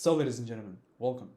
So ladies and gentlemen, welcome.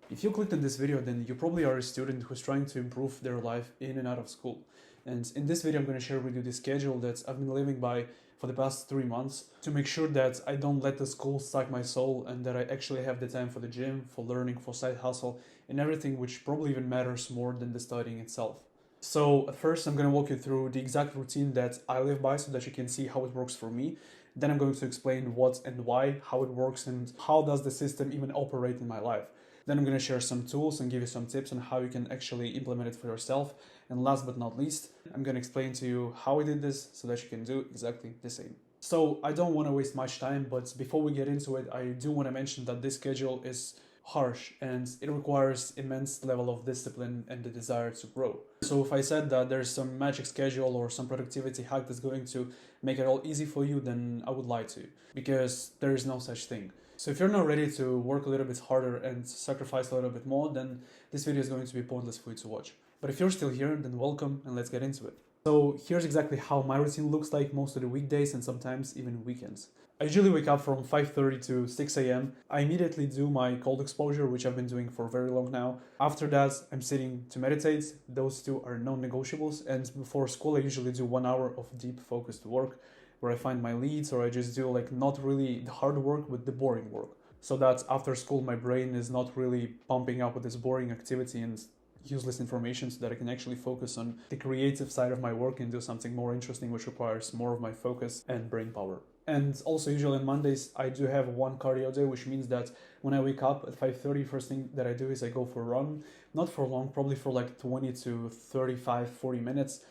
If you clicked on this video, then you probably are a student who's trying to improve their life in and out of school. And in this video, I'm going to share with you the schedule that I've been living by for the past 3 months to make sure that I don't let the school suck my soul and that I actually have the time for the gym, for learning, for side hustle, and everything which probably even matters more than the studying itself. So at first, I'm going to walk you through the exact routine that I live by so that you can see how it works for me. Then I'm going to explain what and why, how it works, and how does the system even operate in my life. Then I'm going to share some tools and give you some tips on how you can actually implement it for yourself. And last but not least, I'm going to explain to you how I did this so that you can do exactly the same. So I don't want to waste much time, but before we get into it, I do want to mention that this schedule is harsh and it requires immense level of discipline and the desire to grow. So if I said that there's some magic schedule or some productivity hack that's going to make it all easy for you, then I would lie to you, because there is no such thing. So if you're not ready to work a little bit harder and sacrifice a little bit more, then this video is going to be pointless for you to watch. But if you're still here, then welcome and let's get into it. So here's exactly how my routine looks like most of the weekdays and sometimes even weekends. I usually wake up from 5:30 to 6 a.m. I immediately do my cold exposure, which I've been doing for very long now. After that, I'm sitting to meditate. Those two are non-negotiables. And before school, I usually do 1 hour of deep focused work where I find my leads, or I just do like not really the hard work but the boring work. So that after school, my brain is not really pumping up with this boring activity and useless information, so that I can actually focus on the creative side of my work and do something more interesting, which requires more of my focus and brain power. And also usually on Mondays, I do have one cardio day, which means that when I wake up at 5:30, first thing that I do is I go for a run. Not for long, probably for like 20 to 35, 40 minutes.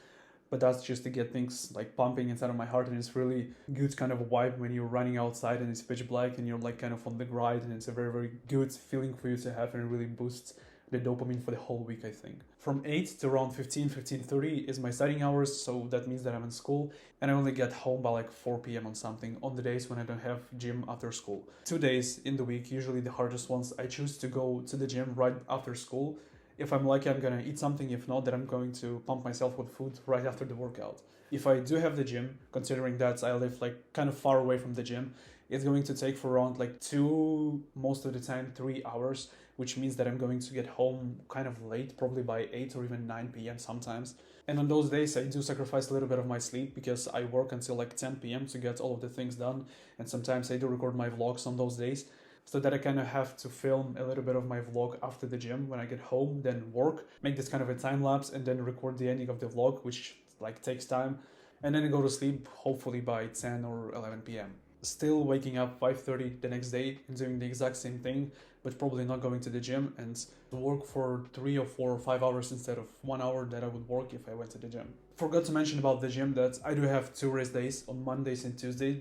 But that's just to get things like pumping inside of my heart, and it's really good kind of vibe when you're running outside and it's pitch black and you're like kind of on the grind, and it's a very, very good feeling for you to have, and it really boosts the dopamine for the whole week, I think. From 8 to around 15:30 is my studying hours, so that means that I'm in school, and I only get home by like 4 p.m. on something on the days when I don't have gym after school. 2 days in the week, usually the hardest ones, I choose to go to the gym right after school. If I'm lucky, I'm gonna eat something. If not, then I'm going to pump myself with food right after the workout. If I do have the gym, considering that I live like kind of far away from the gym, it's going to take for around like 2, most of the time 3 hours, which means that I'm going to get home kind of late, probably by 8 or even 9 p.m. sometimes. And on those days, I do sacrifice a little bit of my sleep because I work until like 10 p.m. to get all of the things done. And sometimes I do record my vlogs on those days, so that I kind of have to film a little bit of my vlog after the gym when I get home, then work, make this kind of a time lapse, and then record the ending of the vlog, which like takes time, and then go to sleep hopefully by 10 or 11 p.m. Still waking up 5:30 the next day and doing the exact same thing, but probably not going to the gym, and work for 3 or 4 or 5 hours instead of 1 hour that I would work if I went to the gym. Forgot to mention about the gym that I do have 2 rest days on Mondays and Tuesdays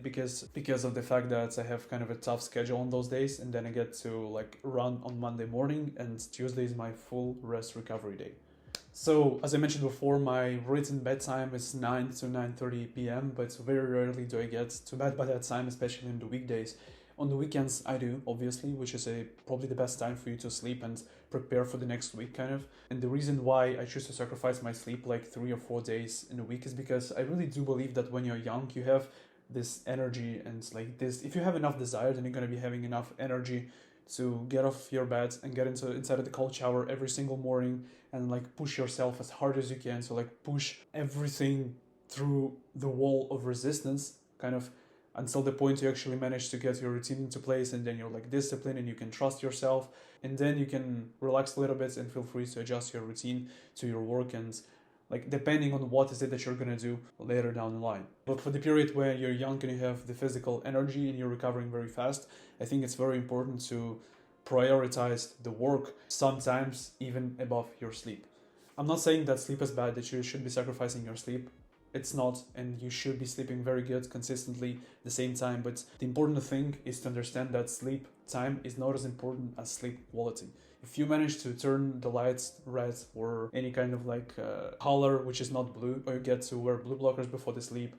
because of the fact that I have kind of a tough schedule on those days, and then I get to like run on Monday morning, and Tuesday is my full rest recovery day. So, as I mentioned before, my written bedtime is 9 to 9:30 p.m., but very rarely do I get to bed by that time, especially in the weekdays. On the weekends, I do, obviously, which is probably the best time for you to sleep and prepare for the next week, kind of. And the reason why I choose to sacrifice my sleep like 3 or 4 days in a week is because I really do believe that when you're young, you have this energy and like this. If you have enough desire, then you're going to be having enough energy to get off your bed and get inside of the cold shower every single morning and like push yourself as hard as you can. So like push everything through the wall of resistance, kind of, until the point you actually manage to get your routine into place, and then you're like disciplined and you can trust yourself, and then you can relax a little bit and feel free to adjust your routine to your work, and like depending on what is it that you're gonna do later down the line. But for the period where you're young and you have the physical energy and you're recovering very fast, I think it's very important to prioritize the work, sometimes even above your sleep. I'm not saying that sleep is bad, that you should be sacrificing your sleep. It's not, and you should be sleeping very good consistently at the same time, but the important thing is to understand that sleep time is not as important as sleep quality. If you manage to turn the lights red or any kind of like color which is not blue, or you get to wear blue blockers before the sleep,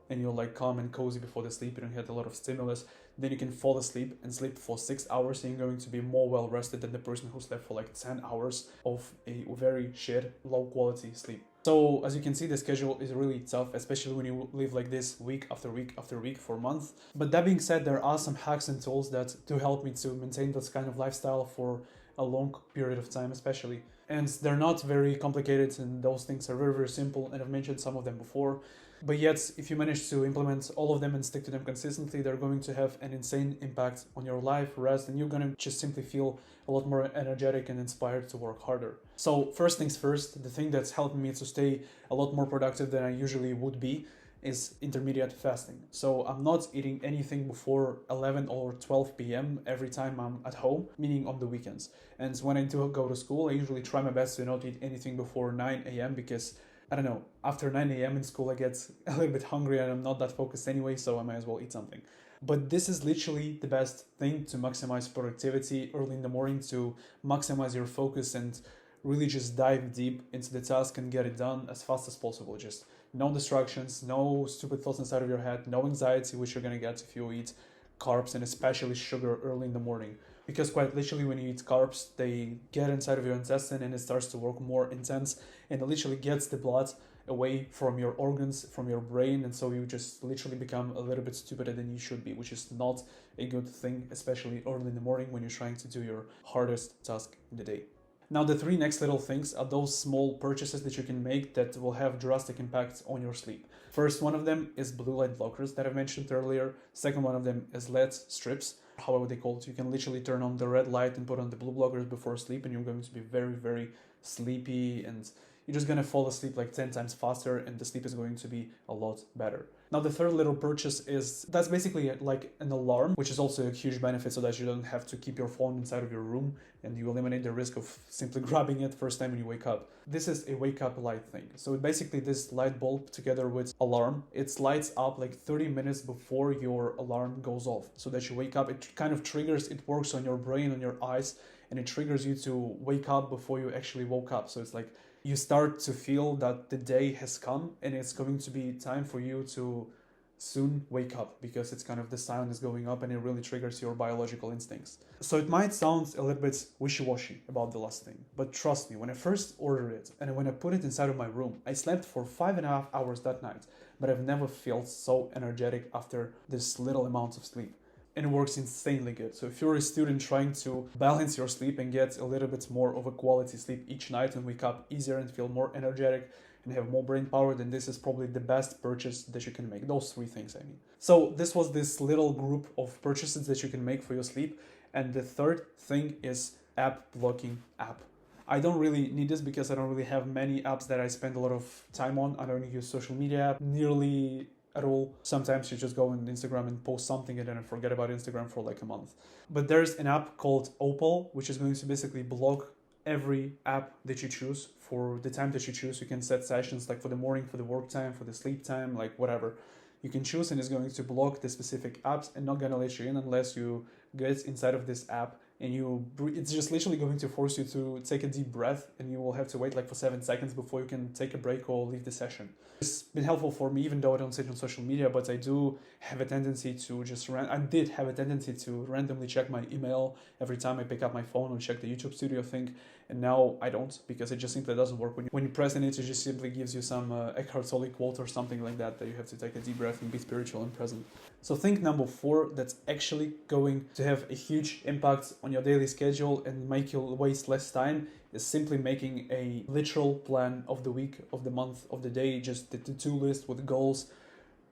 and you're like calm and cozy before the sleep, you don't get a lot of stimulus, then you can fall asleep and sleep for 6 hours, and you're going to be more well rested than the person who slept for like 10 hours of a very shit, low quality sleep. So as you can see, the schedule is really tough, especially when you live like this week after week after week for a month. But that being said, there are some hacks and tools that do help me to maintain this kind of lifestyle for a long period of time, especially. And they're not very complicated, and those things are very, very simple. And I've mentioned some of them before. But yet, if you manage to implement all of them and stick to them consistently, they're going to have an insane impact on your life, rest, and you're going to just simply feel a lot more energetic and inspired to work harder. So first things first, the thing that's helping me to stay a lot more productive than I usually would be is intermediate fasting. So I'm not eating anything before 11 or 12 p.m. every time I'm at home, meaning on the weekends. And when I do go to school, I usually try my best to not eat anything before 9 a.m. because I don't know, after 9 a.m. in school, I get a little bit hungry and I'm not that focused anyway, so I might as well eat something. But this is literally the best thing to maximize productivity early in the morning, to maximize your focus and really just dive deep into the task and get it done as fast as possible. Just no distractions, no stupid thoughts inside of your head, no anxiety, which you're going to get if you eat carbs and especially sugar early in the morning. Because quite literally when you eat carbs, they get inside of your intestine and it starts to work more intense, and it literally gets the blood away from your organs, from your brain, and so you just literally become a little bit stupider than you should be, which is not a good thing, especially early in the morning when you're trying to do your hardest task in the day. Now, the three next little things are those small purchases that you can make that will have drastic impacts on your sleep. First one of them is blue light blockers that I mentioned earlier. Second one of them is LED strips. How would they call it? You can literally turn on the red light and put on the blue blockers before sleep, and you're going to be very, very sleepy, and you're just going to fall asleep like 10 times faster, and the sleep is going to be a lot better. Now, the third little purchase that's basically like an alarm, which is also a huge benefit so that you don't have to keep your phone inside of your room, and you eliminate the risk of simply grabbing it first time when you wake up. This is a wake up light thing. So basically this light bulb together with alarm, it lights up like 30 minutes before your alarm goes off so that you wake up. It kind of triggers, it works on your brain, on your eyes, and it triggers you to wake up before you actually woke up. So it's like you start to feel that the day has come and it's going to be time for you to soon wake up, because it's kind of the sun is going up and it really triggers your biological instincts. So it might sound a little bit wishy-washy about the last thing, but trust me, when I first ordered it and when I put it inside of my room, I slept for 5.5 hours that night, but I've never felt so energetic after this little amount of sleep. And it works insanely good. So if you're a student trying to balance your sleep and get a little bit more of a quality sleep each night and wake up easier and feel more energetic and have more brain power, then this is probably the best purchase that you can make. Those three things, I mean. So this was this little group of purchases that you can make for your sleep. And the third thing is app blocking app. I don't really need this because I don't really have many apps that I spend a lot of time on. I don't use social media nearly at all. Sometimes you just go on Instagram and post something and then I forget about Instagram for like a month. But there's an app called Opal, which is going to basically block every app that you choose for the time that you choose. You can set sessions like for the morning, for the work time, for the sleep time, like whatever you can choose, and it's going to block the specific apps and not gonna let you in unless you get inside of this app and it's just literally going to force you to take a deep breath, and you will have to wait like for 7 seconds before you can take a break or leave the session. It's been helpful for me, even though I don't sit on social media, but I do have a tendency to randomly check my email every time I pick up my phone or check the YouTube Studio thing, and now I don't, because it just simply doesn't work. When you press on it, it just simply gives you some Eckhart Tolle quote or something like that you have to take a deep breath and be spiritual and present. So thing number 4 that's actually going to have a huge impact on your daily schedule and make you waste less time is simply making a literal plan of the week, of the month, of the day, just the to-do list with goals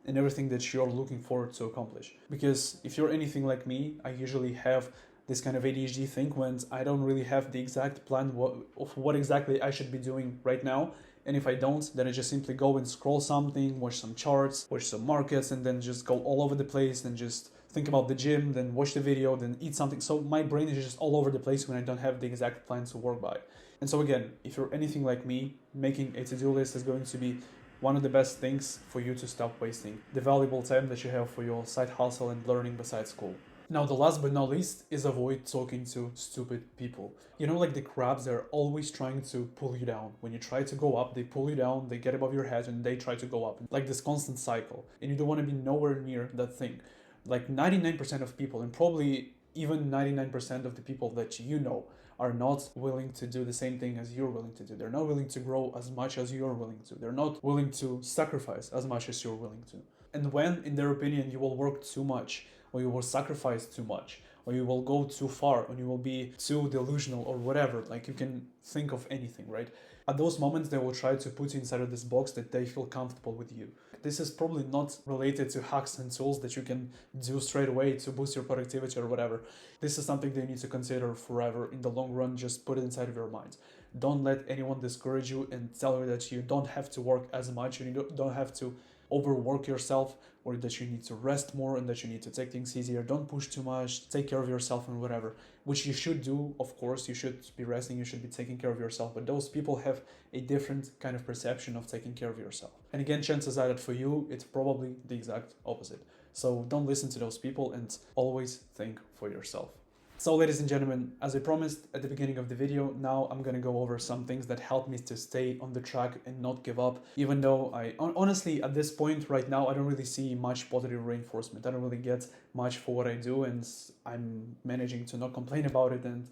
and everything that you're looking forward to accomplish. Because if you're anything like me, I usually have this kind of ADHD thing when I don't really have the exact plan of what exactly I should be doing right now. And if I don't, then I just simply go and scroll something, watch some charts, watch some markets, and then just go all over the place and just think about the gym, then watch the video, then eat something. So my brain is just all over the place when I don't have the exact plan to work by. And so again, if you're anything like me, making a to-do list is going to be one of the best things for you to stop wasting the valuable time that you have for your side hustle and learning besides school. Now, the last but not least is avoid talking to stupid people. You know, like the crabs, they're always trying to pull you down. When you try to go up, they pull you down, they get above your head, and they try to go up. Like this constant cycle. And you don't want to be nowhere near that thing. Like 99% of people, and probably even 99% of the people that you know are not willing to do the same thing as you're willing to do. They're not willing to grow as much as you're willing to. They're not willing to sacrifice as much as you're willing to. And when, in their opinion, you will work too much, or you will sacrifice too much, or you will go too far, or you will be too delusional, or whatever, like you can think of anything, right? At those moments, they will try to put you inside of this box that they feel comfortable with you. This is probably not related to hacks and tools that you can do straight away to boost your productivity or whatever. This is something that you need to consider forever. In the long run, just put it inside of your mind. Don't let anyone discourage you and tell you that you don't have to work as much, you don't have to overwork yourself, or that you need to rest more and that you need to take things easier. Don't push too much, take care of yourself and whatever, which you should do. Of course, you should be resting, you should be taking care of yourself, but those people have a different kind of perception of taking care of yourself. And again, chances are that for you, it's probably the exact opposite. So don't listen to those people and always think for yourself. So ladies and gentlemen, as I promised at the beginning of the video, now I'm gonna go over some things that help me to stay on the track and not give up, even though honestly, at this point right now, I don't really see much positive reinforcement. I don't really get much for what I do, and I'm managing to not complain about it and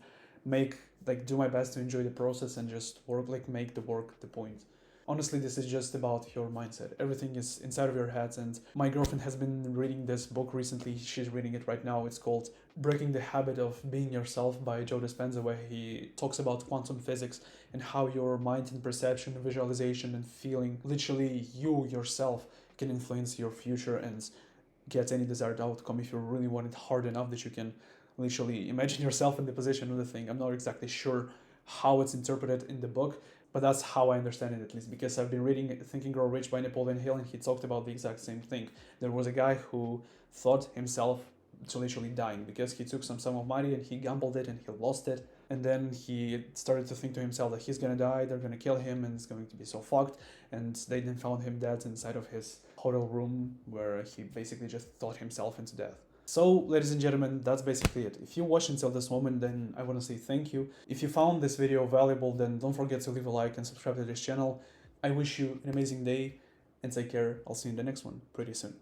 do my best to enjoy the process and just make the work the point. Honestly, this is just about your mindset. Everything is inside of your head, and my girlfriend has been reading this book recently. She's reading it right now. It's called Breaking the Habit of Being Yourself by Joe Dispenza, where he talks about quantum physics and how your mind and perception, visualization and feeling, literally you yourself, can influence your future and get any desired outcome if you really want it hard enough that you can literally imagine yourself in the position of the thing. I'm not exactly sure how it's interpreted in the book, but that's how I understand it, at least, because I've been reading Think and Grow Rich by Napoleon Hill, and he talked about the exact same thing. There was a guy who thought himself to literally dying because he took some sum of money and he gambled it and he lost it. And then he started to think to himself that he's gonna die, they're gonna kill him, and it's going to be so fucked. And they then found him dead inside of his hotel room, where he basically just thought himself into death. So, ladies and gentlemen, that's basically it. If you watched until this moment, then I want to say thank you. If you found this video valuable, then don't forget to leave a like and subscribe to this channel. I wish you an amazing day and take care. I'll see you in the next one pretty soon.